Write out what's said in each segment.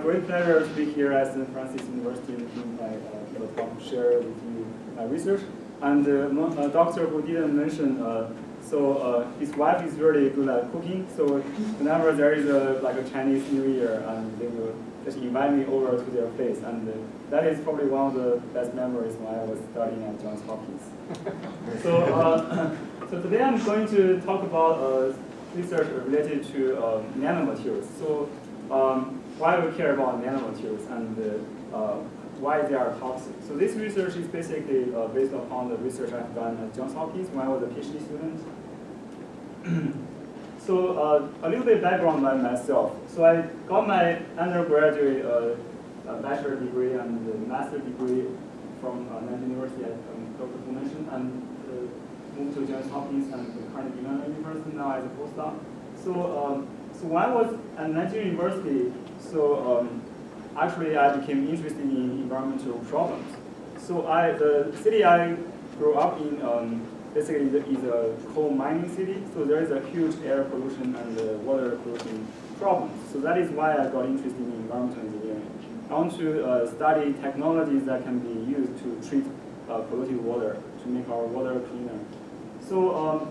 great pleasure to be here at San Francisco University and give a talk to share with you my research. And a doctor who didn't mention, his wife is really good at cooking. So whenever there is a Chinese New Year, and they will just invite me over to their place. And that is probably one of the best memories when I was studying at Johns Hopkins. So today I'm going to talk about research related to nanomaterials. So why we care about nanomaterials and why they are toxic. So this research is basically based upon the research I've done at Johns Hopkins when I was a PhD student. So a little bit background by myself. So I got my undergraduate bachelor degree and master degree from Nanjing University, as Dr. Fu mentioned, and moved to Johns Hopkins and Carnegie Mellon University now as a postdoc. So when I was at Nanjing University, actually I became interested in environmental problems. So the city I grew up in basically is a coal mining city. So there is a huge air pollution and water pollution problems. So that is why I got interested in environmental engineering. I want to study technologies that can be used to treat polluted water to make our water cleaner. So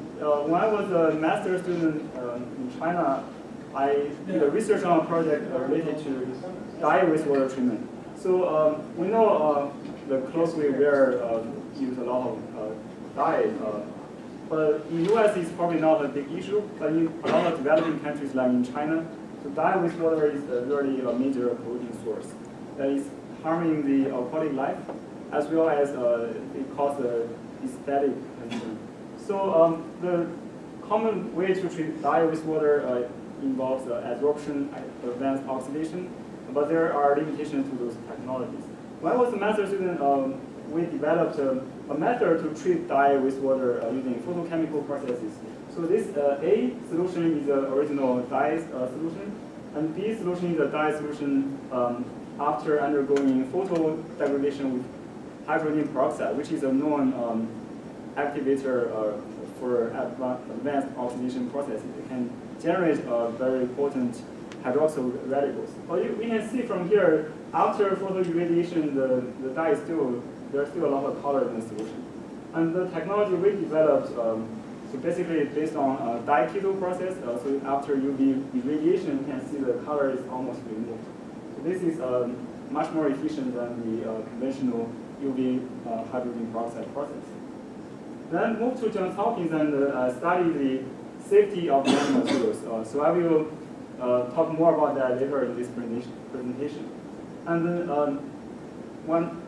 when I was a master's student in China, I did a research on a project related to dye wastewater treatment. So we know the clothes we wear use a lot of dye, but in the US it's probably not a big issue, but in a lot of developing countries like in China, so dye wastewater is really a major polluting source that is harming the aquatic life, as well as it causes aesthetic concern. So the common way to treat dye wastewater involves adsorption, advanced oxidation, but there are limitations to those technologies. When I was a master's student, we developed a method to treat dye wastewater using photochemical processes. So this A solution is the original dye solution, and B solution is a dye solution after undergoing photodegradation with hydrogen peroxide, which is a known activator for advanced oxidation processes. It can generate very potent hydroxyl radicals. But we can see from here, after photoirradiation, the dye there's still a lot of color in the solution. And the technology we developed, so basically based on dye keto process, so after UV irradiation, you can see the color is almost removed. So this is much more efficient than the conventional UV hydrogen peroxide process. Then move to Johns Hopkins and study the safety of nanomaterials. So I will talk more about that later in this presentation. And then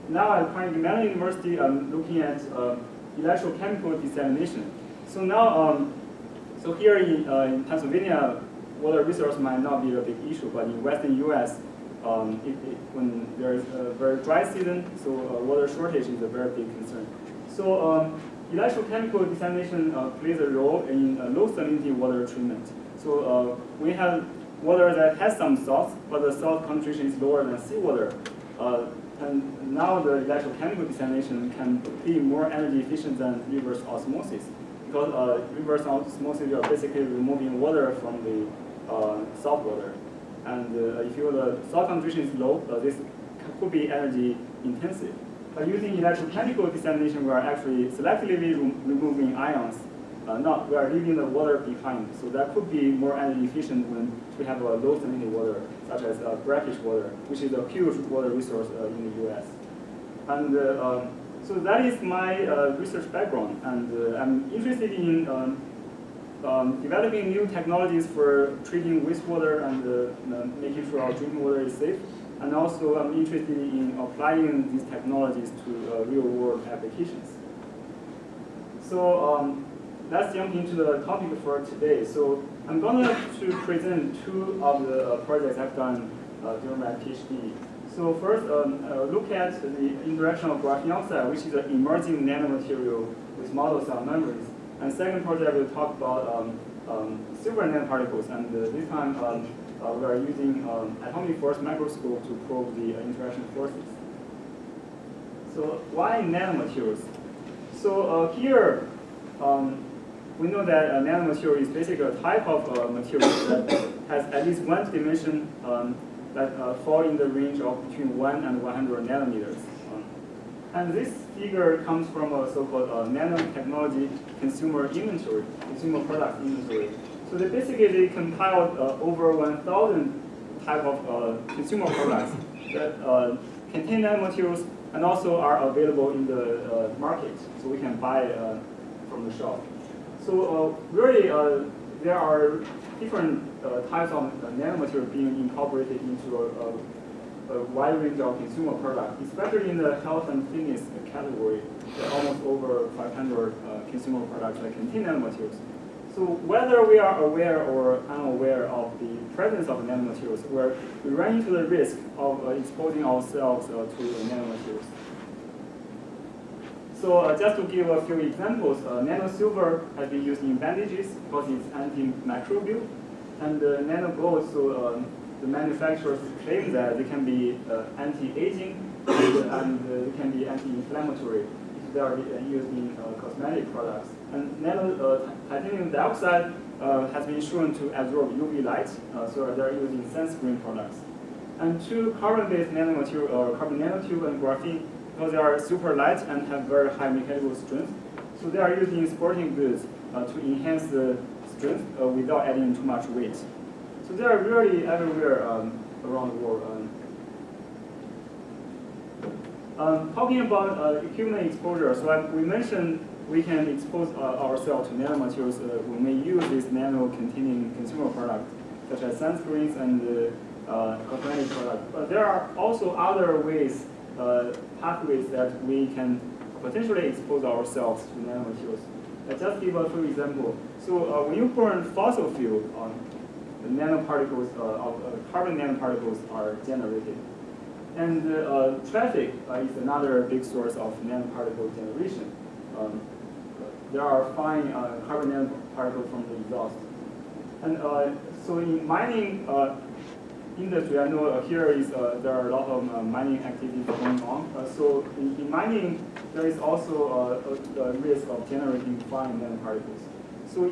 now at Carnegie Mellon University, I'm looking at electrochemical desalination. So now, so here in Pennsylvania, water resource might not be a big issue, but in Western U.S., when there is a very dry season, so water shortage is a very big concern. So electrochemical desalination plays a role in low salinity water treatment. So we have water that has some salts, but the salt concentration is lower than seawater. And now the electrochemical desalination can be more energy efficient than reverse osmosis. Because reverse osmosis, you are basically removing water from the salt water. And if the salt concentration is low, this could be energy intensive. By using electrochemical desalination, we are actually selectively removing ions. We are leaving the water behind. So that could be more energy efficient when we have a low salinity water, such as brackish water, which is a huge water resource in the US. And so that is my research background. And I'm interested in developing new technologies for treating wastewater and making sure our drinking water is safe. And also, I'm interested in applying these technologies to real-world applications. So let's jump into the topic for today. So I'm going to present two of the projects I've done during my PhD. So first, look at the interaction of graphene oxide, which is an emerging nanomaterial with model cell memories. And second project, we'll talk about silver nanoparticles. And this time, we are using atomic force microscope to probe the interaction forces. So why nanomaterials? So here, we know that a nanomaterial is basically a type of material that has at least one dimension that fall in the range of between 1 and 100 nanometers. And this figure comes from a so-called nanotechnology consumer inventory, consumer product inventory. So they compiled over 1,000 type of consumer products that contain nanomaterials and also are available in the market, so we can buy from the shop. So really, there are different types of nanomaterial being incorporated into a wide range of consumer products, especially in the health and fitness category. There are almost over 500 consumer products that contain nanomaterials. So whether we are aware or unaware of the presence of nanomaterials, we run into the risk of exposing ourselves to nanomaterials. So just to give a few examples, nanosilver has been used in bandages because it's antimicrobial, and nanogold, so the manufacturers claim that they can be anti-aging and they can be anti-inflammatory if they are used in cosmetic products. And titanium dioxide has been shown to absorb UV light, so they're used in sunscreen products. And two carbon-based nanomaterial, carbon nanotube and graphene, because they are super light and have very high mechanical strength, so they are used in sporting goods to enhance the strength without adding too much weight. So they are really everywhere around the world. Talking about equivalent exposure, so we mentioned we can expose ourselves to nanomaterials when we use this nano-containing consumer products, such as sunscreens and cosmetic products. But there are also other ways, pathways that we can potentially expose ourselves to nanomaterials. I'll just give a few examples. So when you burn fossil fuel, the nanoparticles carbon nanoparticles are generated. And traffic is another big source of nanoparticle generation. There are fine carbon nanoparticles from the exhaust. And so in mining industry, I know there are a lot of mining activities going on. So in mining, there is also a risk of generating fine nanoparticles. So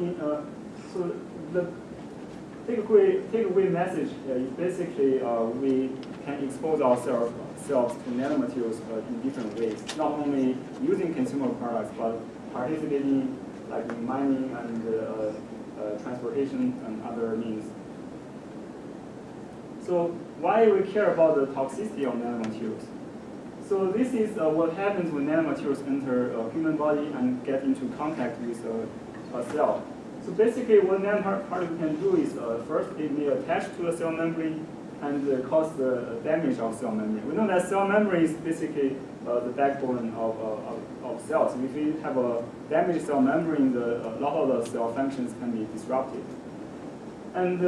the takeaway message is basically we can expose ourselves to nanomaterials in different ways, not only using consumer products, but participating like in mining and transportation and other means. So why we care about the toxicity of nanomaterials? So this is what happens when nanomaterials enter a human body and get into contact with a cell. So basically what nanoparticle can do is first it may attach to the cell membrane and cause the damage of cell membrane. We know that cell membrane is basically the backbone of cells. If you have a damaged cell membrane, a lot of the cell functions can be disrupted. And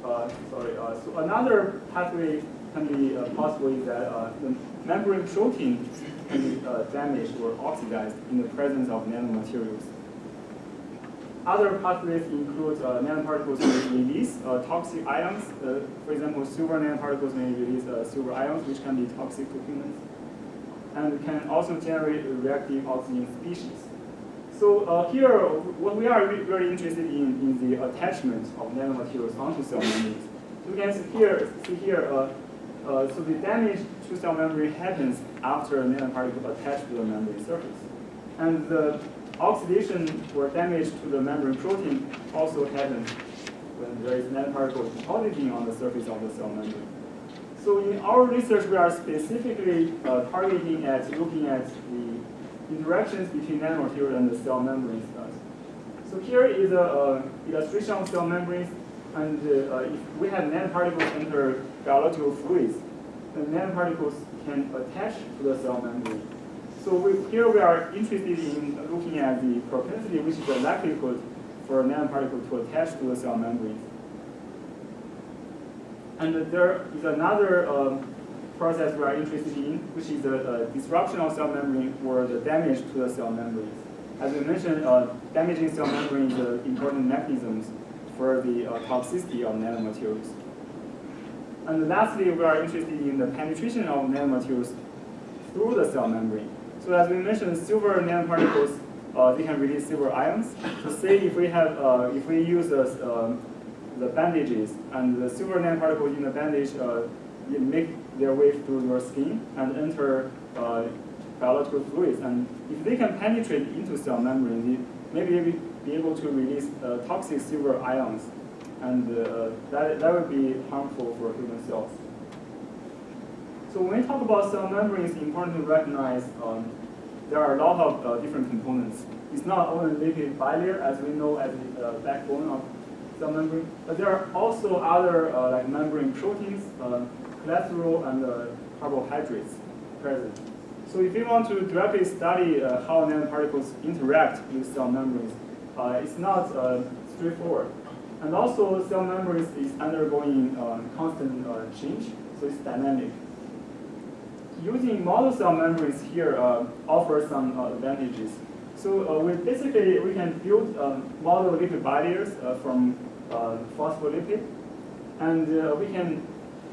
so another pathway can be possible is that the membrane protein can be damaged or oxidized in the presence of nanomaterials. Other pathways include nanoparticles may release toxic ions. For example, silver nanoparticles may release silver ions, which can be toxic to humans, and can also generate reactive oxygen species. So here, what we are very interested in is the attachment of nanomaterials onto cell membranes. So you can see here, so the damage to cell membrane happens after a nanoparticle attached to the membrane surface. And the oxidation or damage to the membrane protein also happens when there is nanoparticles depositing on the surface of the cell membrane. So in our research, we are specifically looking at the interactions between nanomaterial and the cell membranes. So here is an illustration of cell membranes, and if we have nanoparticles enter biological fluids, the nanoparticles can attach to the cell membrane. So here we are interested in looking at the propensity, which is the likelihood for a nanoparticle to attach to the cell membrane. And there is another process we are interested in, which is the disruption of cell membrane or the damage to the cell membranes. As we mentioned, damaging cell membrane is an important mechanism for the toxicity of nanomaterials. And lastly, we are interested in the penetration of nanomaterials through the cell membrane. So as we mentioned, silver nanoparticles, they can release silver ions. So say if we use the the bandages, and the silver nanoparticles in the bandage make their way through your skin and enter biological fluids. And if they can penetrate into cell membrane, maybe they will be able to release toxic silver ions, and that would be harmful for human cells. So when we talk about cell membrane, it's important to recognize there are a lot of different components. It's not only lipid bilayer, as we know as the backbone of cell membrane, but there are also other like membrane proteins, cholesterol, and carbohydrates present. So if you want to directly study how nanoparticles interact with cell membranes, it's not straightforward. And also, cell membranes is undergoing constant change, so it's dynamic. Using model cell membranes here offers some advantages. So we can build model lipid bilayers from phospholipid, and we can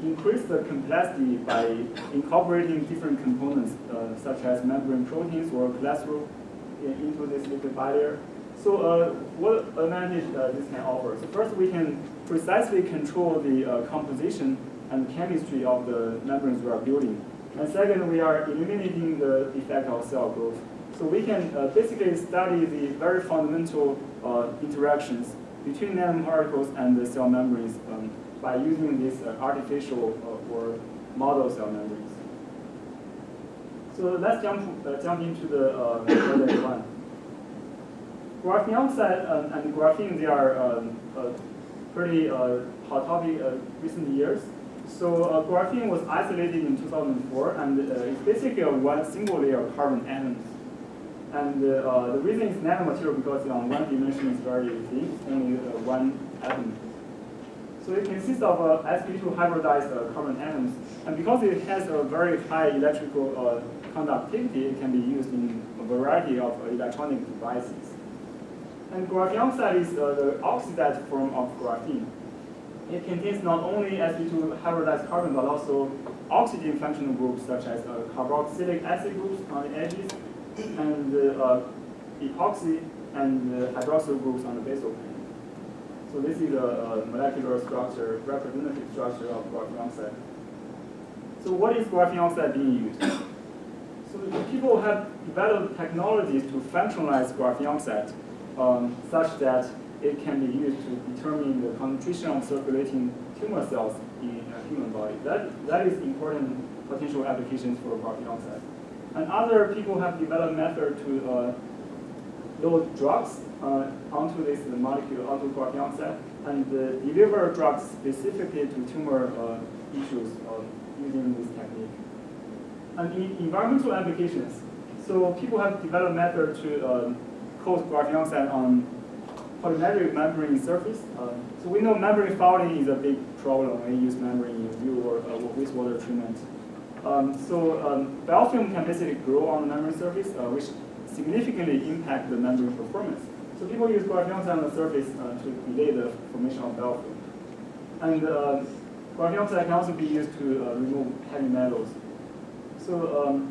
increase the complexity by incorporating different components, such as membrane proteins or cholesterol, into this lipid bilayer. So what advantage this can offer? So first, we can precisely control the composition and chemistry of the membranes we are building. And second, we are eliminating the effect of cell growth. So we can basically study the very fundamental interactions between nanoparticles and the cell membranes by using these artificial or model cell membranes. So let's jump into the further one. Graphene oxide and graphene, they are pretty hot topic recent years. So graphene was isolated in 2004, and it's basically a one single layer of carbon atoms. And the reason it's nanomaterial because on one dimension it's very thin, only one atom. So it consists of sp2 hybridized carbon atoms, and because it has a very high electrical conductivity, it can be used in a variety of electronic devices. And graphene oxide is the oxidized form of graphene. It contains not only sp2 hybridized carbon, but also oxygen functional groups such as carboxylic acid groups on the edges, and epoxy and hydroxyl groups on the basal plane. So this is a molecular structure, representative structure of graphene oxide. So what is graphene oxide being used? So people have developed technologies to functionalize graphene oxide such that it can be used to determine the concentration of circulating tumor cells in a human body. That is important potential applications for graphene oxide. And other people have developed methods to load drugs onto this molecule, onto graphene oxide, and deliver drugs specifically to tumor issues using this technique. And in environmental applications, so people have developed methods to coat graphene oxide on polymeric membrane surface. So we know membrane fouling is a big problem when you use membrane in view or wastewater treatment. Biofilm can basically grow on the membrane surface, which significantly impact the membrane performance. So people use graphene oxide on the surface to delay the formation of biofilm. And graphene oxide can also be used to remove heavy metals. So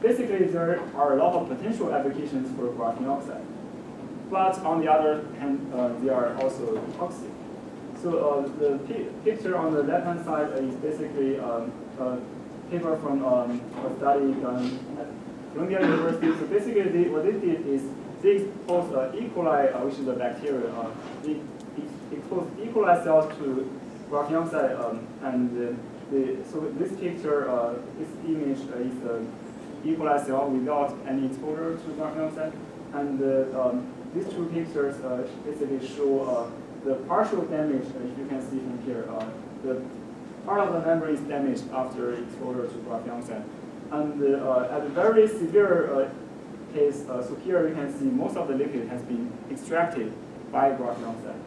basically, there are a lot of potential applications for graphene oxide. But on the other hand, they are also toxic. So the picture on the left-hand side is basically a paper from a study done at Columbia University. So basically, what they did is they exposed E. coli, which is a bacteria. They exposed E. coli cells to graphene oxide, so this picture, this image is an E. coli cell without any exposure to graphene oxide, and these two pictures basically show the partial damage, if you can see from here. The part of the membrane is damaged after exposure to graphene oxide. And at a very severe case, so here you can see most of the liquid has been extracted by graphene oxide.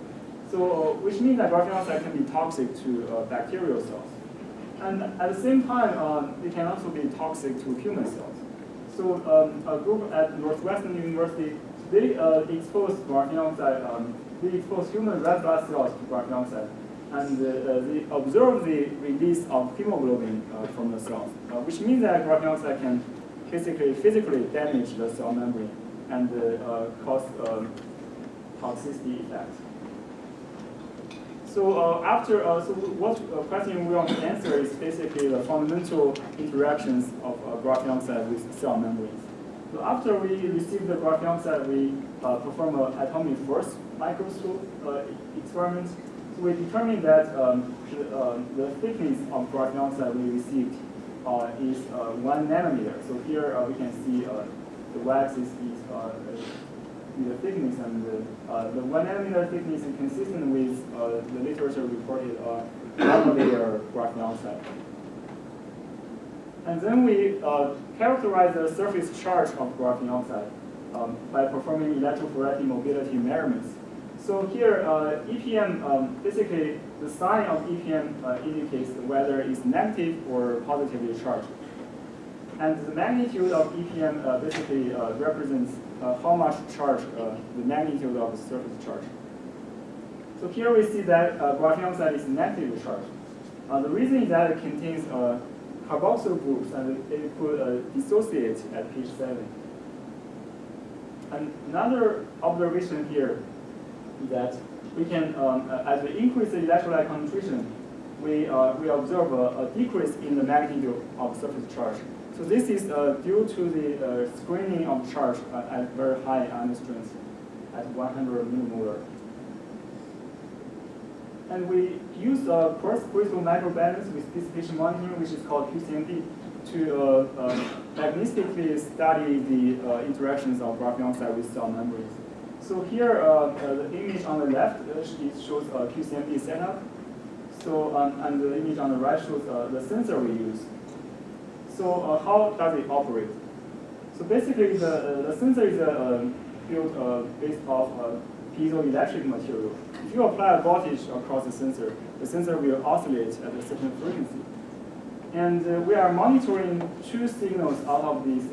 So, which means that graphene oxide can be toxic to bacterial cells. And at the same time, it can also be toxic to human cells. So a group at Northwestern University, they exposed graphene oxide, they exposed human red blood cells to graphene oxide, and they observed the release of hemoglobin from the cells, which means that graphene oxide can basically physically damage the cell membrane and cause toxicity effects. So what question we want to answer is basically the fundamental interactions of graphene oxide with cell membranes. So after we receive the graphene oxide, we perform an atomic force microscope experiment. So we determine that the thickness of graphene oxide we received is 1 nanometer. So here we can see the y-axis is the thickness, and the 1 nanometer thickness is consistent with the literature reported monolayer graphene oxide. And then we characterize the surface charge of graphene oxide by performing electrophoretic mobility measurements. So here, EPM, basically the sign of EPM indicates whether it's negative or positively charged. And the magnitude of EPM basically represents how much charge, the magnitude of the surface charge. So here we see that graphene oxide is negatively charged. The reason is that it contains carboxyl groups, and it could dissociate at pH 7. And another observation here is that we can, as we increase the electrolyte concentration, we observe a decrease in the magnitude of surface charge. So this is due to the screening of charge at very high ion strength, at 100 millimolar. And we use quartz crystal microbalance with dissipation monitoring, which is called QCMD, to magnetically study the interactions of graphene oxide with cell membranes. So here, the image on the left it shows QCMD setup. So and the image on the right shows the sensor we use. So how does it operate? So basically, the sensor is built based off piezoelectric material. If you apply a voltage across the sensor will oscillate at a certain frequency. And we are monitoring 2 signals out of these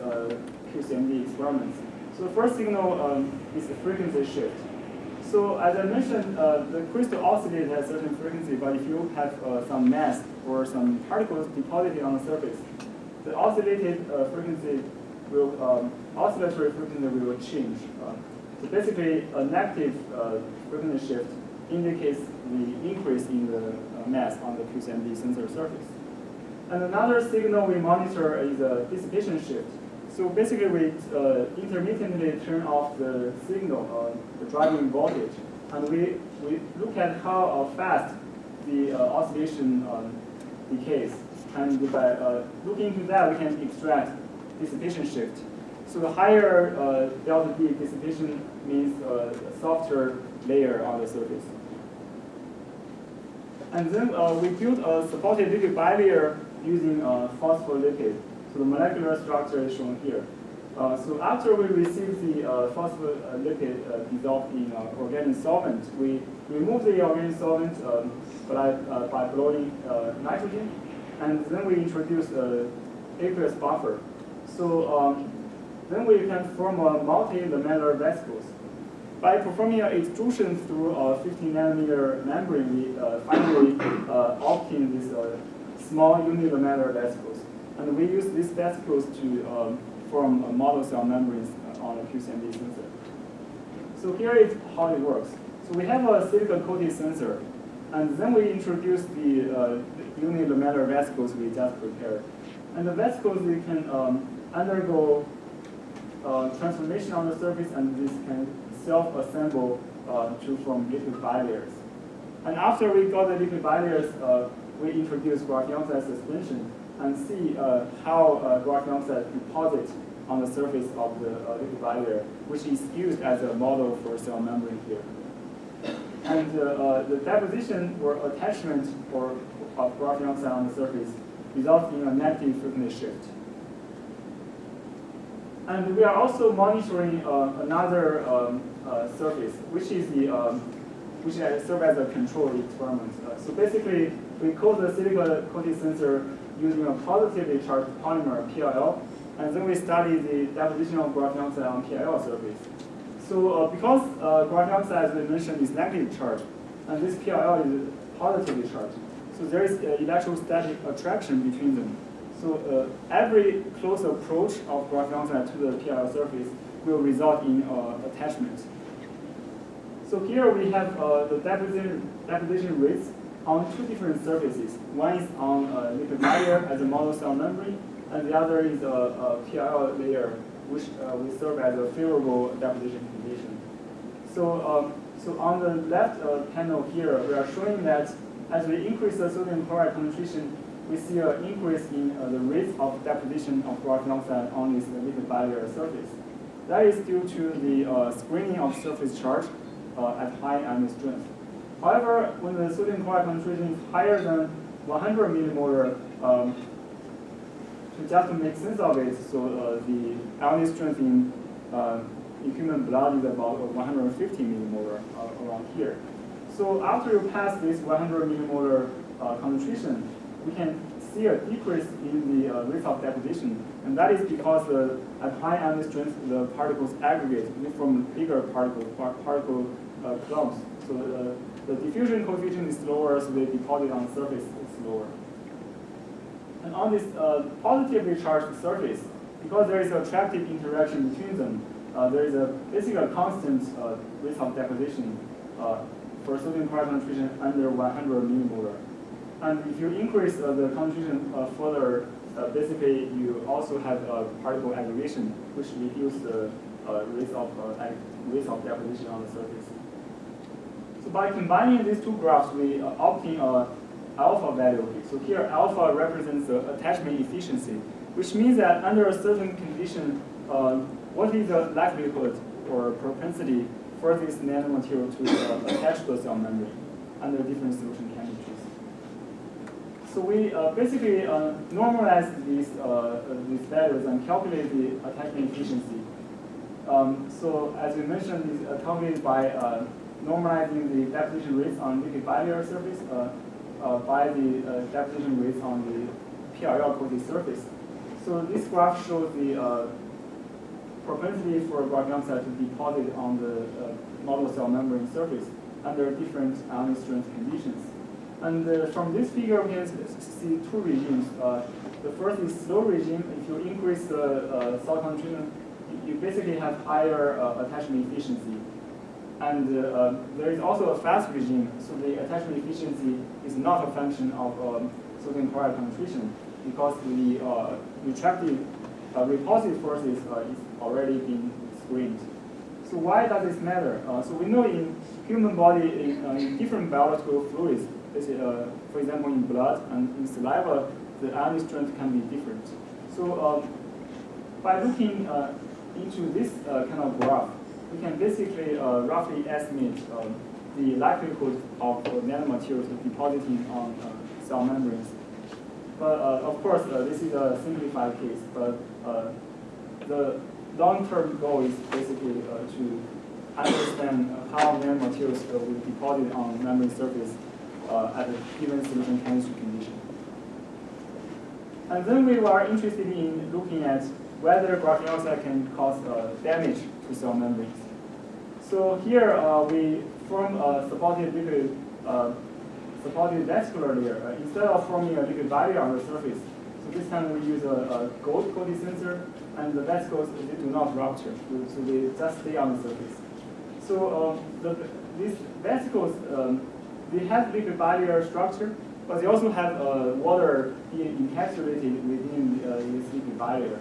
QCMD experiments. So the first signal is the frequency shift. So as I mentioned, the crystal oscillates at a certain frequency, but if you have some mass or some particles deposited on the surface, the oscillated frequency will, oscillatory frequency will change. So basically, a negative frequency shift indicates the increase in the mass on the QCMD sensor surface. And another signal we monitor is a dissipation shift. So basically, we intermittently turn off the signal, the driving voltage, and we look at how fast the oscillation decays. And by looking into that, we can extract dissipation shift. So the higher delta D dissipation means a softer layer on the surface. And then we built a supported liquid bilayer using phospholipid. So the molecular structure is shown here. So after we receive the phospholipid dissolved in organic solvent, we remove the organic solvent by blowing nitrogen, and then we introduce aqueous buffer. So then we can form a multi-lamellar vesicles. By performing an extrusion through a 15 nanometer membrane, we finally obtain these small unilamellar vesicles. And we use these vesicles to form model cell membranes on a QCMD sensor. So here is how it works. So we have a silicon-coated sensor, and then we introduce the unilamellar vesicles we just prepared. And the vesicles, they can undergo transformation on the surface, and this can self-assemble to form liquid bilayers. And after we got the liquid bilayers, we introduce graphene oxide suspension and see how graphene oxide deposits on the surface of the liquid bilayer, which is used as a model for cell membrane here. And the deposition or attachment of graphene oxide on the surface results in a negative frequency shift. And we are also monitoring another surface, which is which serves as a control experiment. So basically, we coat the silicon-coated sensor using a positively charged polymer, PIL, and then we study the deposition of graphene oxide on PIL surface. So because graphene oxide, as we mentioned, is negatively charged, and this PIL is positively charged, so there is electrostatic attraction between them. So every close approach of graphene oxide to the PIL surface will result in attachment. So here we have the deposition rates on two different surfaces. One is on liquid bilayer as a model cell membrane, and the other is a PLL layer, which will serve as a favorable deposition condition. So, so on the left panel here, we are showing that as we increase the sodium chloride concentration, we see an increase in the rate of deposition of graphene oxide on this liquid bilayer surface. That is due to the screening of surface charge at high ionic strength. However, when the sodium chloride concentration is higher than 100 millimolar, just to make sense of it, so the ionic strength in human blood is about 150 millimolar around here. So after you pass this 100 millimolar concentration, we can see a decrease in the rate of deposition, and that is because at high ionic strength, the particles aggregate from bigger particle clumps. So the diffusion coefficient is lower, so the deposit on the surface is lower. And on this positively charged surface, because there is an attractive interaction between them, there is basically a constant rate of deposition for sodium chloride concentration under 100 millimolar. And if you increase the concentration further, basically you also have particle aggregation, which reduces the rate of deposition on the surface. So by combining these two graphs, we obtain alpha value. So here alpha represents the attachment efficiency, which means that under a certain condition, what is the likelihood or propensity for this nanomaterial to attach to the cell membrane under different solution chemistries. So we basically normalize these values and calculate the attachment efficiency. So as we mentioned, it's calculated by normalizing the deposition rates on liquid bilayer surface by the deposition rates on the PLL-coated surface. So this graph shows the propensity for graphene oxide to deposit on the model cell membrane surface under different ionic strength conditions. And from this figure, we can see two regimes. The first is slow regime. If you increase the cell concentration, you basically have higher attachment efficiency. And there is also a fast regime, so the attachment efficiency is not a function of sodium chloride concentration because the retractive repulsive forces is already been screened. So why does this matter? So we know in human body, in different biological fluids, for example in blood and in saliva, the ionic strength can be different. So by looking into this kind of graph, we can basically roughly estimate the likelihood of nanomaterials depositing on cell membranes. But of course, this is a simplified case, but the long-term goal is basically to understand how nanomaterials will deposit on membrane surface at a given solution chemistry condition. And then we are interested in looking at whether graphene oxide can cause damage to cell membranes. So here we form a supported liquid, supported vesicular layer instead of forming a liquid bilayer on the surface. So this time we use a gold-coated sensor, and the vesicles they do not rupture, so they just stay on the surface. So these vesicles they have liquid bilayer structure, but they also have water being encapsulated within this liquid bilayer.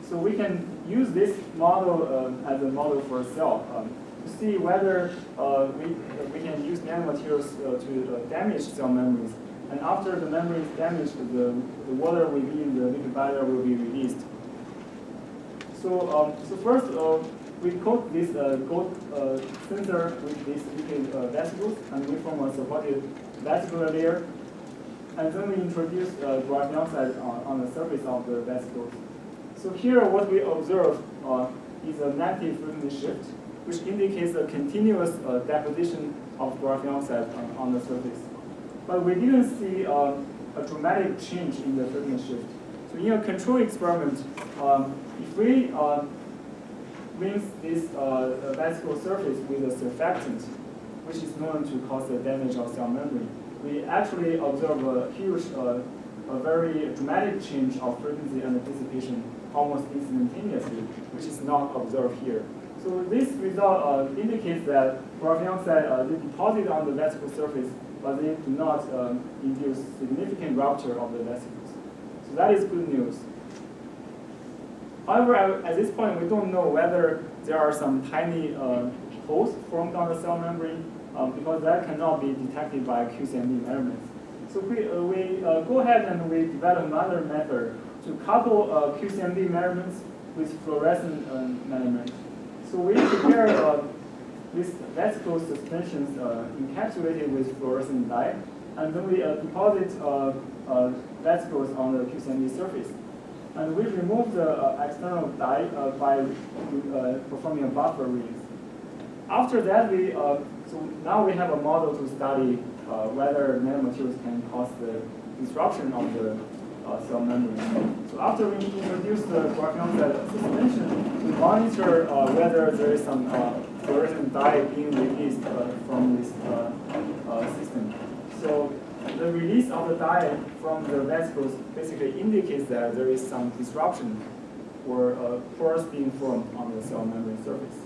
So we can use this model as a model for a cell to see whether we can use nanomaterials to damage cell membranes. And after the membrane is damaged, the water within the liquid bilayer will be released. So, so first we coat this gold sensor with these liquid vesicles, and we form a supported vesicular layer. And then we introduce graphene oxide on the surface of the vesicles. So here what we observe is a negative frequency shift, which indicates a continuous deposition of graphene oxide on the surface. But we didn't see a dramatic change in the frequency shift. So in a control experiment, if we rinse this vesicle surface with a surfactant, which is known to cause the damage of cell membrane, we actually observe a huge, a very dramatic change of frequency and dissipation almost instantaneously, which is not observed here. So this result indicates that graphene oxide they deposit on the vesicle surface, but they do not induce significant rupture of the vesicles. So that is good news. However, at this point, we don't know whether there are some tiny holes formed on the cell membrane, because that cannot be detected by QCMD measurements. So we go ahead and we develop another method to couple QCMD measurements with fluorescent measurements. So we prepare these vesicle suspensions encapsulated with fluorescent dye, and then we deposit vesicles on the QCMD surface. And we remove the external dye by performing a buffer rinse. After that, so now we have a model to study whether nanomaterials can cause the disruption of the cell membrane. So after we introduce the graphene oxide suspension, we monitor whether there is some fluorescent dye being released from this system. So the release of the dye from the vesicles basically indicates that there is some disruption or pores being formed on the cell membrane surface.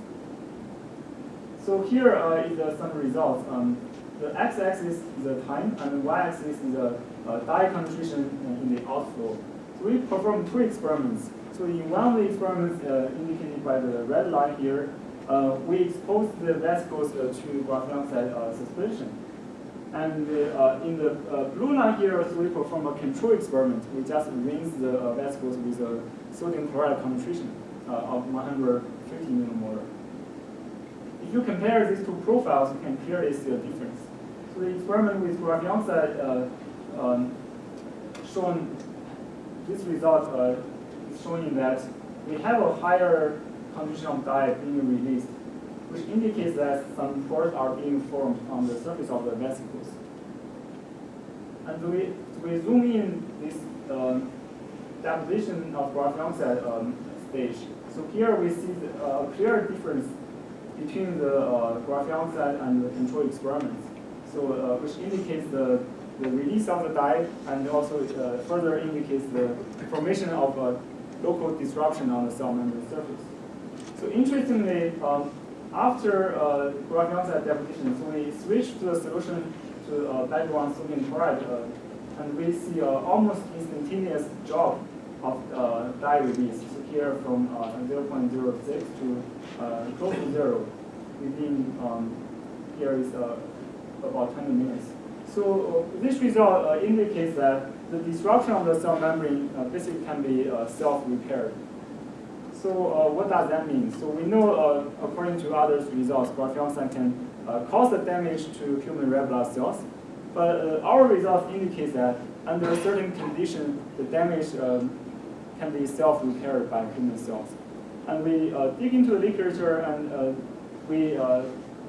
So here is some results. The x-axis is the time, and the y-axis is the dye concentration in the outflow. So we performed two experiments. So in one of the experiments indicated by the red line here, we exposed the vesicles to graphene oxide suspension. And in the blue line here, so we perform a control experiment. We just rinse the vesicles with a sodium chloride concentration of 150 millimolar. If you compare these two profiles, you can clearly see a difference. So the experiment with graphene oxide shown this result is showing that we have a higher concentration of dye being released, which indicates that some pores are being formed on the surface of the vesicles. And we zoom in this deposition of graphene oxide stage. So here we see a clear difference between the graphene oxide and the control experiments. So which indicates the release of the dye, and also further indicates the formation of local disruption on the cell membrane surface. So interestingly, after graphene oxide deposition, so we switch to the solution to background sodium chloride, and we see almost instantaneous drop of dye release. So here from 0.06 to close to 0 within here is about 20 minutes. So this result indicates that the disruption of the cell membrane basically can be self-repaired. So what does that mean? So we know, according to others' results, graphene oxide can cause the damage to human red blood cells. But our results indicate that under certain conditions, the damage can be self-repaired by human cells. And we dig into the literature, and we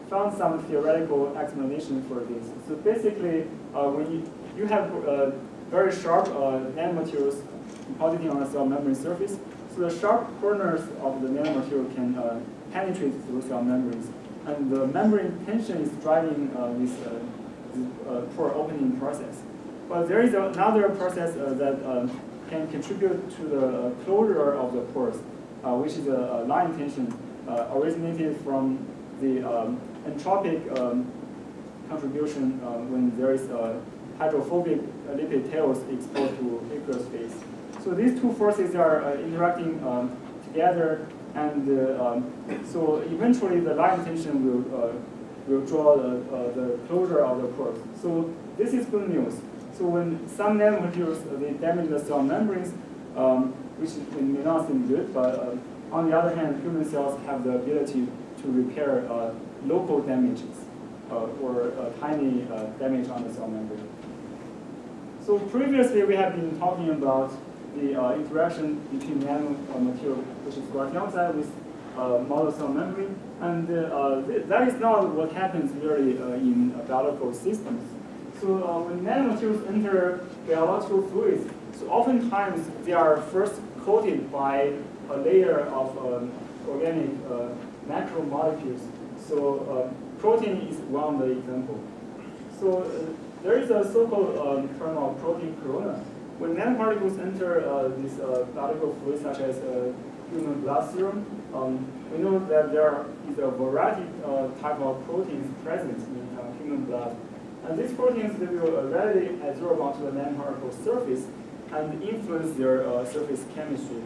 found some theoretical explanation for this. So basically, when you have very sharp nanomaterials depositing on the cell membrane surface, so the sharp corners of the nanomaterial can penetrate through cell membranes, and the membrane tension is driving this pore opening process. But there is another process that can contribute to the closure of the pores, which is a line tension originated from the entropic contribution when there is hydrophobic lipid tails exposed to aqueous phase. So these two forces are interacting together, and so eventually the line tension will draw the closure of the pores. So this is good news. So when some nanomaterials they damage the cell membranes, which may not seem good, but on the other hand, human cells have the ability to repair local damages or tiny damage on the cell membrane. So previously we have been talking about the interaction between nanomaterial, which is graphene oxide, with model cell membrane, and that is not what happens really in biological systems. So when nanomaterials enter biological fluids, so oftentimes they are first coated by a layer of organic macromolecules. So protein is one of the examples. So there is a so-called term of protein corona. When nanoparticles enter this biological fluid, such as human blood serum, we know that there is a variety type of proteins present in human blood. And these proteins, they will readily absorb onto the nanoparticle surface and influence their surface chemistry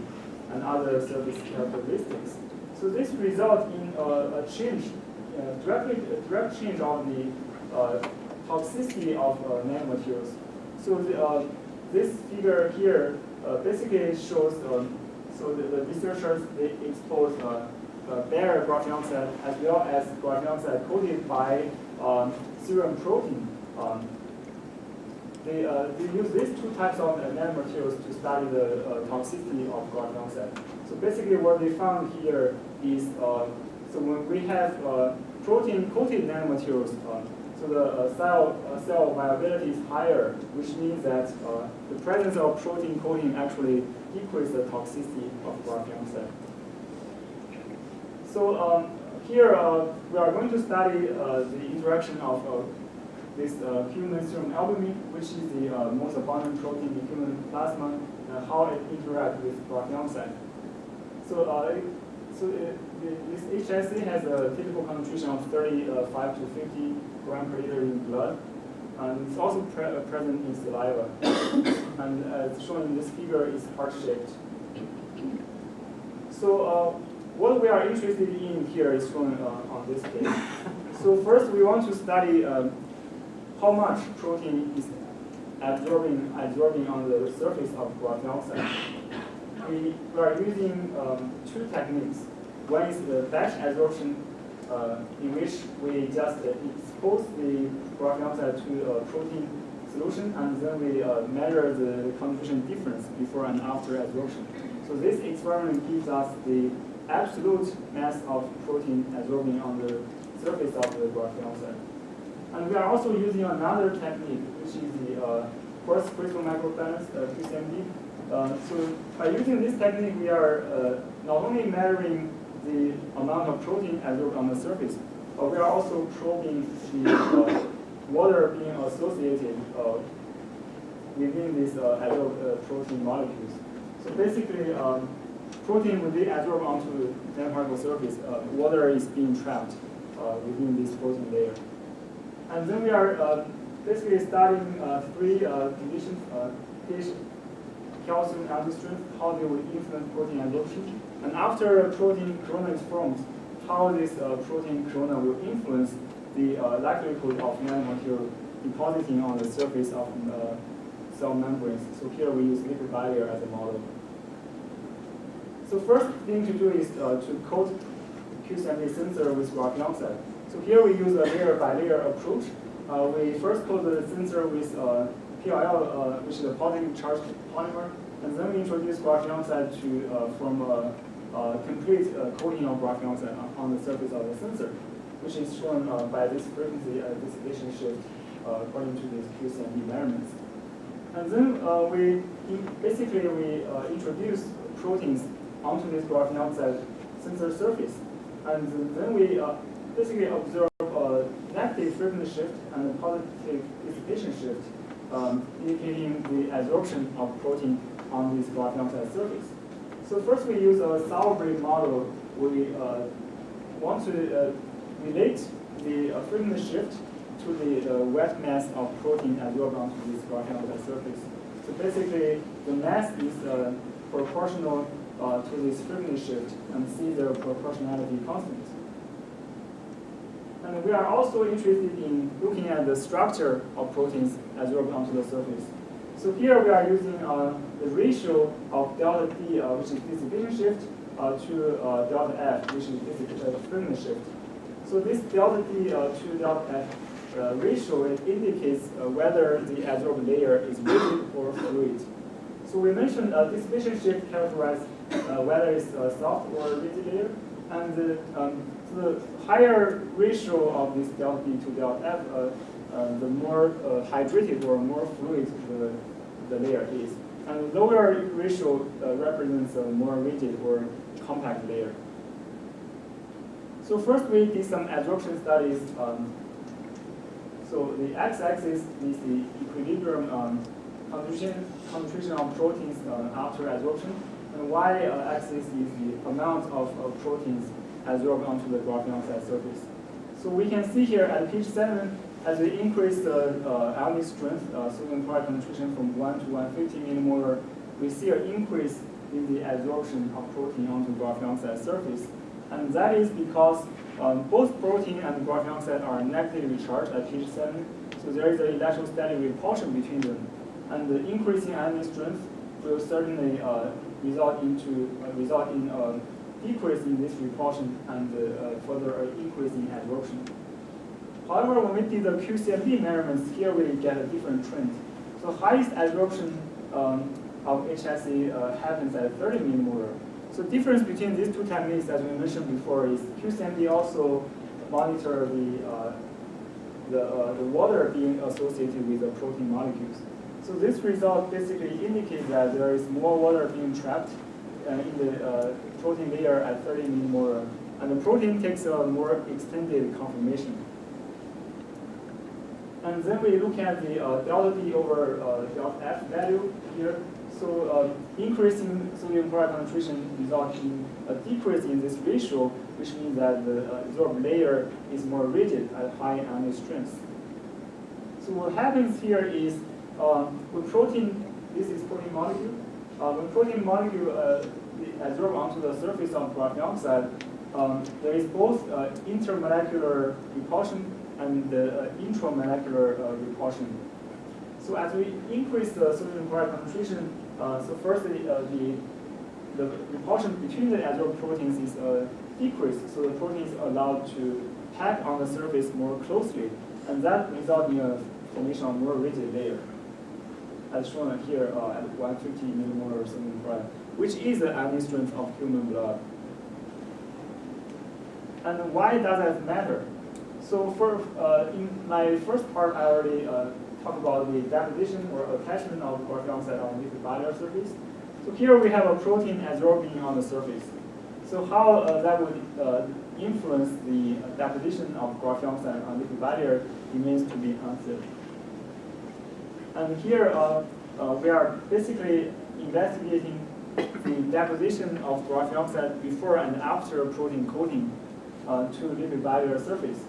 and other surface characteristics. So this results in a change, direct change of the toxicity of nanomaterials. So this figure here basically shows, so the researchers, they expose bare graphene oxide as well as graphene oxide coated by serum protein. They use these two types of nanomaterials to study the toxicity of graphene oxide. So basically what they found here is, so when we have protein-coated nanomaterials, so the cell viability is higher, which means that the presence of protein coating actually decreases the toxicity of graphene oxide. So here we are going to study the interaction of this human serum albumin, which is the most abundant protein in human plasma, and how it interacts with graphene oxide. So, this HSC has a typical concentration of 35 to 50 grams per liter in blood, and it's also present in saliva. And as shown in this figure, is heart-shaped. So, what we are interested in here is shown on this page. So first, we want to study how much protein is absorbing on the surface of graphene oxide. We are using two techniques. One is the batch adsorption, in which we just expose the graphene oxide to a protein solution, and then we measure the concentration difference before and after adsorption. So this experiment gives us the absolute mass of protein absorbing on the surface of the graphene oxide. And we are also using another technique, which is the quartz crystal microbalance, QCMD. So by using this technique, we are not only measuring the amount of protein absorbed on the surface, but we are also probing the water being associated within these adsorbed protein molecules. So basically, protein will be absorbed onto the nanoparticle surface. Water is being trapped within this protein layer. And then we are basically studying three conditions: pH, calcium, and strength, how they will influence protein absorption. And after a protein corona is formed, how this protein corona will influence the likelihood of nanomaterial depositing on the surface of cell membranes. So here we use liquid bilayer as a model. So first thing to do is to coat QCMD sensor with graphene oxide. So here we use a layer by layer approach. We first coat the sensor with PLL, which is a positively charged polymer, and then we introduce graphene oxide to form a complete coating of graphene oxide on the surface of the sensor, which is shown by this frequency dissipation shift according to these QCMD measurements. And then we introduce proteins onto this graphene oxide sensor surface, and then we basically observe a negative frequency shift and a positive dissipation shift, indicating the adsorption of protein on this graphene oxide surface. So first we use a Sauer-Briggs model. We want to relate the frequency shift to the wet mass of protein absorbed onto this graphene oxide surface. So basically, the mass is proportional to this frequency shift, and see the proportionality constant. And we are also interested in looking at the structure of proteins absorbed onto the surface. So here we are using the ratio of delta D, which is dissipation shift, to delta F, which is frequency shift. So this delta D to delta F ratio, it indicates whether the adsorbed layer is rigid or fluid. So we mentioned dissipation shift characterizes whether it's a soft or rigid layer, and the higher ratio of this delta D to delta F, the more hydrated or more fluid the layer is, and the lower ratio represents a more rigid or compact layer. So first we did some adsorption studies. So the x-axis is the equilibrium concentration of proteins after adsorption, And y-axis is the amount of proteins adsorbed onto the graphene oxide surface. So we can see here at page 7, as we increase the ionic strength, sodium chloride concentration from 1 to 150 millimolar, we see an increase in the adsorption of protein onto graphene oxide surface. And that is because both protein and graphene oxide are negatively charged at pH 7, so there is an electrostatic repulsion between them. And the increasing ionic strength will certainly result in decrease in this repulsion and further increase in adsorption. However, when we did the QCMD measurements, here we get a different trend. So highest adsorption of HSE happens at 30 millimolar. So difference between these two techniques, as we mentioned before, is QCMD also monitor the water being associated with the protein molecules. So this result basically indicates that there is more water being trapped in the protein layer at 30 millimolar, and the protein takes a more extended conformation. And then we look at the delta D over delta F value here. So increasing sodium chloride concentration results in a decrease in this ratio, which means that the adsorbed layer is more rigid at high ionic strength. So what happens here is when protein, this is protein molecule, when protein molecule adsorb onto the surface of graphene oxide, there is both intermolecular repulsion and intramolecular repulsion. So as we increase the sodium chloride concentration, so firstly, the repulsion between the adsorbed proteins is decreased, so the protein is allowed to pack on the surface more closely, and that results in a formation of more rigid layer, as shown here at 150 millimolar sodium chloride, which is the ionic strength of human blood. And why does that matter? So for in my first part, I already talk about the deposition or attachment of graphene oxide on the liquid bilayer surface. So here we have a protein adsorbing on the surface. So how that would influence the deposition of graphene oxide on liquid bilayer remains to be answered. And here we are basically investigating the deposition of graphene oxide before and after protein coating to liquid bilayer surface.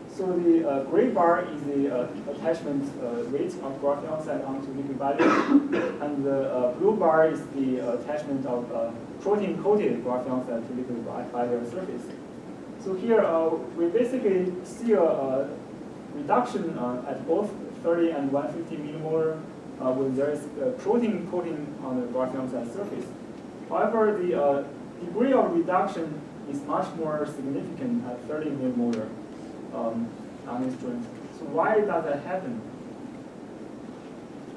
So the gray bar is the attachment rate of graphene oxide onto liquid bilayer, and the blue bar is the attachment of protein-coated graphene oxide to liquid bilayer surface. So here we basically see a reduction at both 30 and 150 millimolar when there is protein coating on the graphene oxide surface. However, the degree of reduction is much more significant at 30 millimolar. Ionic strength. So why does that happen?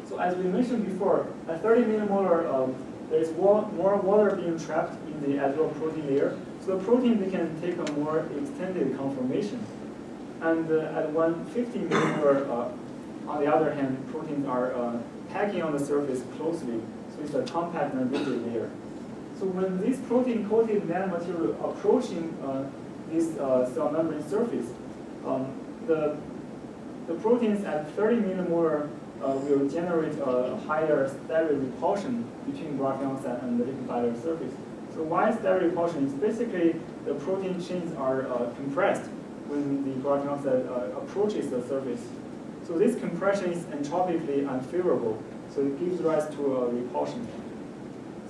So as we mentioned before, at 30 millimolar, there is more water being trapped in the adsorbed protein layer. So the protein can take a more extended conformation. And at 150 millimolar, on the other hand, proteins are packing on the surface closely. So it's a compact and rigid layer. So when this protein-coated nanomaterial approaching this cell membrane surface, the proteins at 30 millimolar will generate a higher steric repulsion between graphene oxide and the liquid bilayer surface. So why steric repulsion? It's basically the protein chains are compressed when the graphene oxide approaches the surface. So this compression is entropically unfavorable, so it gives rise to a repulsion.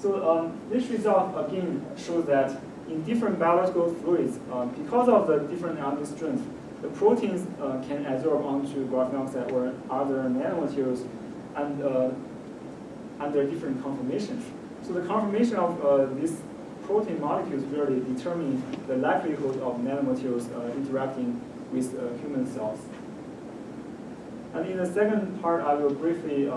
So this result again shows that in different biological fluids, because of the different ionic strength, the proteins can adsorb onto graphene oxide or other nanomaterials and under different conformations. So the conformation of these protein molecules really determine the likelihood of nanomaterials interacting with human cells. And in the second part, I will briefly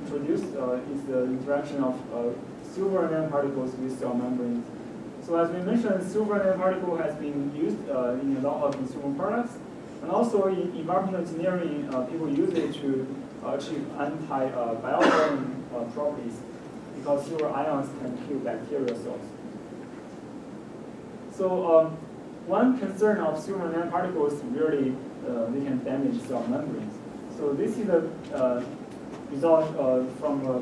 introduce is the interaction of silver nanoparticles with cell membranes. So as we mentioned, silver nanoparticle has been used in a lot of consumer products, and also in environmental engineering, people use it to achieve anti-biofilm properties because silver ions can kill bacterial cells. So one concern of silver nanoparticles really they can damage cell membranes. So this is a result from a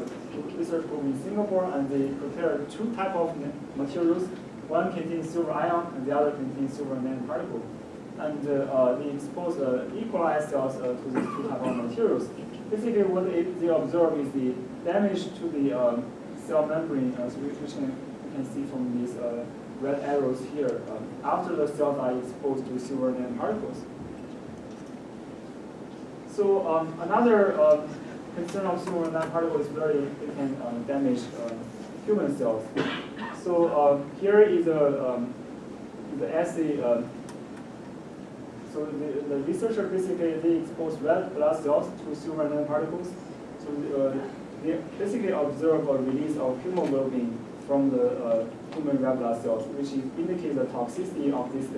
research group in Singapore, and they prepared two types of materials. One contains silver ion, and the other contains silver nanoparticle. And they expose equalized cells to these two types of materials. Basically, what they observe is the damage to the cell membrane, which you can see from these red arrows here, after the cells are exposed to silver nanoparticles. So another concern of silver nanoparticle is whether it can damage human cells. So here is the assay. So the researcher basically they expose red blood cells to silver nanoparticles. So they basically observe a release of hemoglobin from the human red blood cells, which indicates the toxicity of these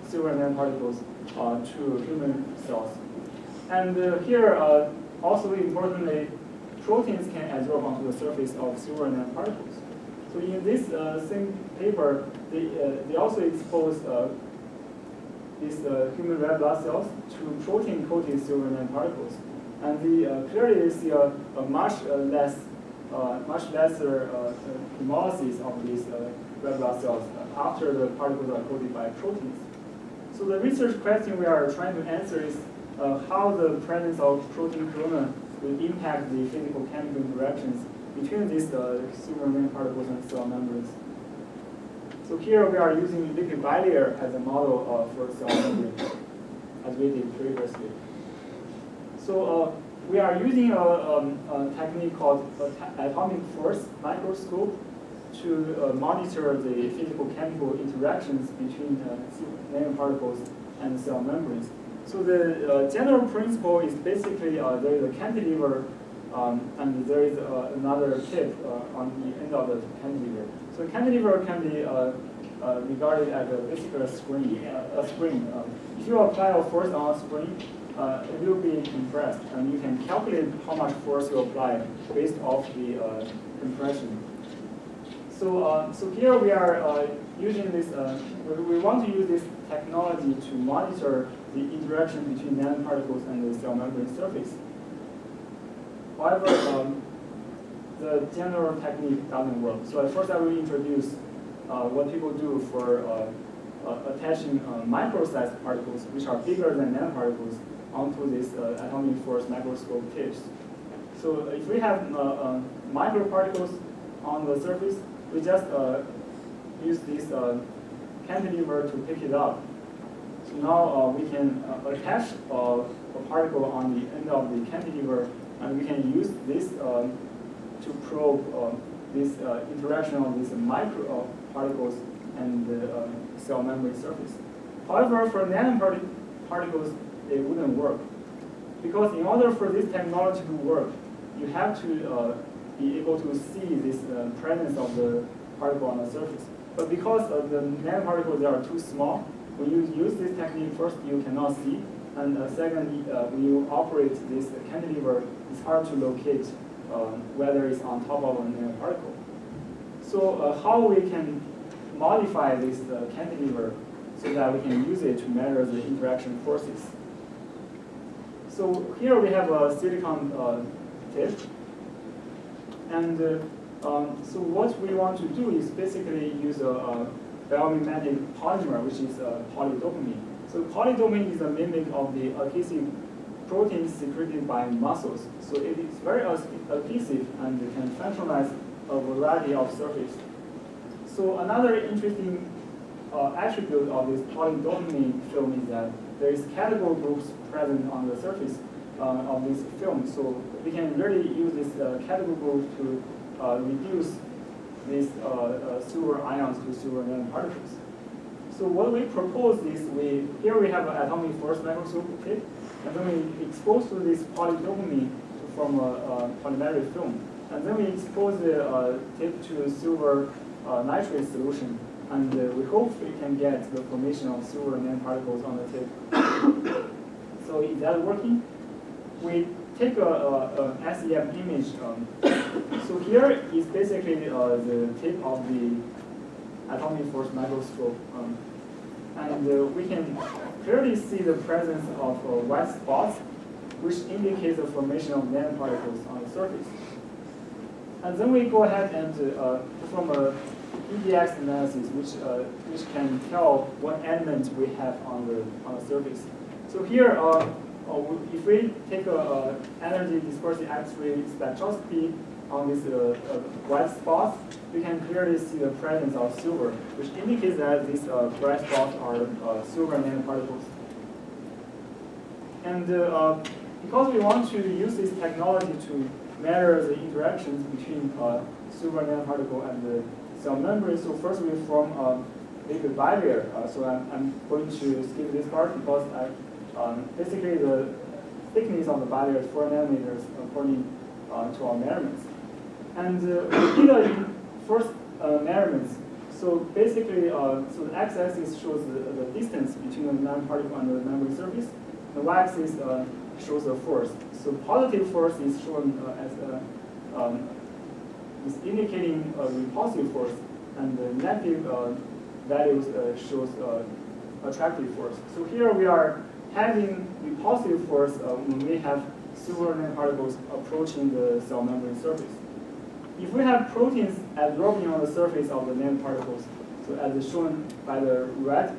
silver nanoparticles to human cells. And here, also importantly, proteins can adsorb onto the surface of silver nanoparticles. So in this same paper, they also expose these human red blood cells to protein-coated silver nanoparticles, and they clearly see a much lesser hemolysis of these red blood cells after the particles are coated by proteins. So the research question we are trying to answer is how the presence of protein corona will impact the physical-chemical interactions between these silver nanoparticles and cell membranes. So here we are using liquid bilayer as a model for cell membrane, as we did previously. So we are using a technique called atomic force microscope to monitor the physical-chemical interactions between nanoparticles and cell membranes. So the general principle is basically there is a cantilever and there is another tip on the end of the cantilever. So cantilever can be regarded as basically a spring. If you apply a force on a spring, it will be compressed, and you can calculate how much force you apply based off the compression. So here we are using this. We want to use this technology to monitor the interaction between nanoparticles and the cell membrane surface. However, the general technique doesn't work. So at first I will introduce what people do for attaching micro-sized particles, which are bigger than nanoparticles, onto this atomic force microscope tips. So if we have microparticles on the surface, we just use this cantilever to pick it up. So now we can attach a particle on the end of the cantilever, and we can use this to probe this interaction of these micro particles and the cell membrane surface. However, for nanoparticles, it wouldn't work. Because in order for this technology to work, you have to be able to see this presence of the particle on the surface. But because the nanoparticles are too small, when you use this technique, first you cannot see, and second, when you operate this cantilever, it's hard to locate whether it's on top of a nanoparticle. So how we can modify this cantilever so that we can use it to measure the interaction forces. So here we have a silicon tip, and so what we want to do is basically use a biomimetic polymer, which is polydopamine. So polydopamine is a mimic of the adhesive proteins secreted by muscles. So it is very adhesive and can functionalize a variety of surfaces. So another interesting attribute of this polydopamine film is that there is category groups present on the surface of this film. So we can really use this category group to reduce these silver ions to silver nanoparticles. So what we propose is here we have an atomic force microscope tip, and then we expose to this polydopamine to form a polymeric film. And then we expose the tip to silver nitrate solution, and we hope we can get the formation of silver nanoparticles on the tip. So is that working? We take a SEM image. So here is basically the tip of the atomic force microscope. And we can clearly see the presence of white spots which indicates the formation of nanoparticles on the surface. And then we go ahead and perform a EDX analysis, which can tell what element we have on the surface. So here, if we take a energy dispersive X-ray spectroscopy on this bright spot, we can clearly see the presence of silver, which indicates that these bright spots are silver nanoparticles. And because we want to use this technology to measure the interactions between silver nanoparticle and the cell membrane, so first we form a lipid bilayer. So I'm going to skip this part because basically the thickness of the bilayer is 4 nanometers according to our measurements. And we did the first measurements. So basically, so the x-axis shows the distance between the nanoparticle and the membrane surface. The y-axis shows the force. So positive force is shown as is indicating a repulsive force, and the negative values shows attractive force. So here we are having repulsive force when we have silver nanoparticles approaching the cell membrane surface. If we have proteins absorbing on the surface of the nanoparticles, so as is shown by the red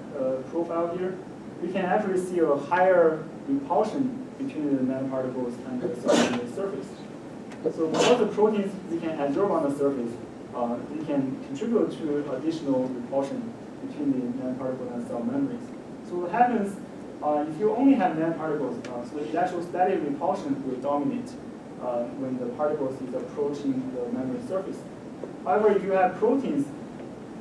profile here, we can actually see a higher repulsion between the nanoparticles and the cell membrane surface. So all the proteins we can absorb on the surface, they can contribute to additional repulsion between the nanoparticle and cell membranes. So what happens if you only have nanoparticles, so the electrostatic repulsion will dominate when the particles is approaching the membrane surface. However, if you have proteins,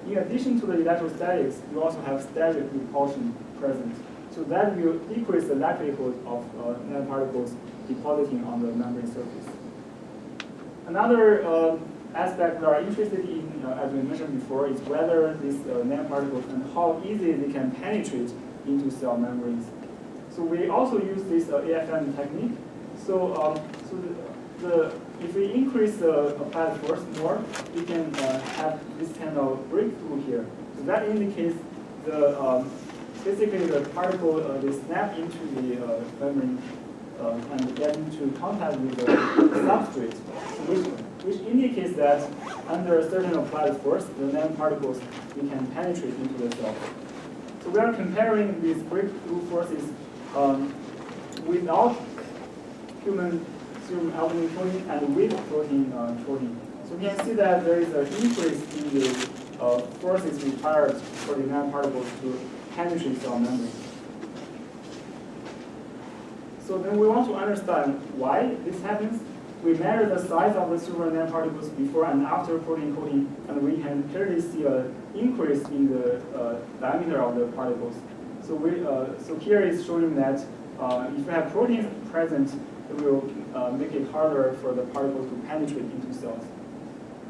in addition to the electrostatics, you also have static repulsion present. So that will decrease the likelihood of nanoparticles depositing on the membrane surface. Another aspect we are interested in, as we mentioned before, is whether these nanoparticles and how easily they can penetrate into cell membranes. So we also use this AFM technique. So, if we increase the applied force more, we can have this kind of breakthrough here. So that indicates basically the particle they snap into the membrane and get into contact with the substrate, which indicates that under a certain applied force, the nanoparticles we can penetrate into the cell. So we are comparing these breakthrough forces without human serum albumin protein and with protein protein. So we can see that there is an increase in the forces required for the nanoparticles to penetrate cell membrane. So then we want to understand why this happens. We measure the size of the silver nanoparticles before and after protein coating, and we can clearly see an increase in the diameter of the particles. So so here is showing that if you have proteins present, it will make it harder for the particles to penetrate into cells.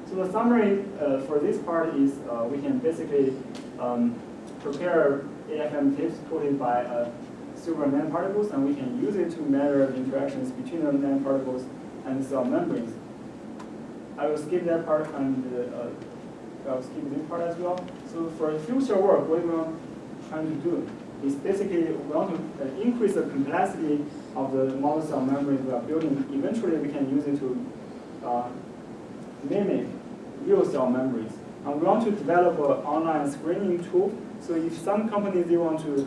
So the summary for this part is we can basically prepare AFM tips coated by silver nanoparticles, and we can use it to measure the interactions between the nanoparticles and cell membranes. I will skip that part, and I'll skip this part as well. So for future work, what we are trying to do is basically we want to increase the complexity of the model cell membrane we are building. Eventually, we can use it to mimic real cell membranes. And we want to develop an online screening tool. So if some companies, they want to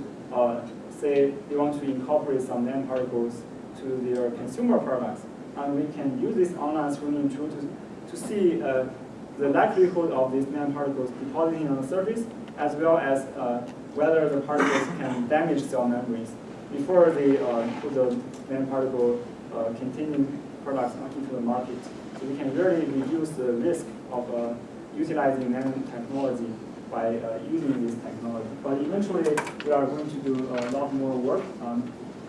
say they want to incorporate some nanoparticles to their consumer products, and we can use this online screening tool to see the likelihood of these nanoparticles depositing on the surface, as well as whether the particles can damage cell membranes before they put the nanoparticle containing products into the market. So we can really reduce the risk of utilizing nanotechnology by using this technology. But eventually, we are going to do a lot more work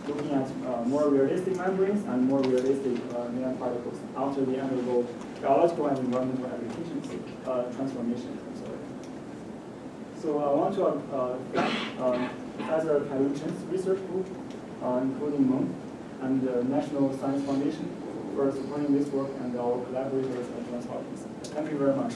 looking at more realistic membranes and more realistic nanoparticles after they undergo biological and environmental applications transformation. So I want to thank Professor Kai-Yu Chen's research group, including Meng and the National Science Foundation for supporting this work, and our collaborators at Johns Hopkins. Thank you very much.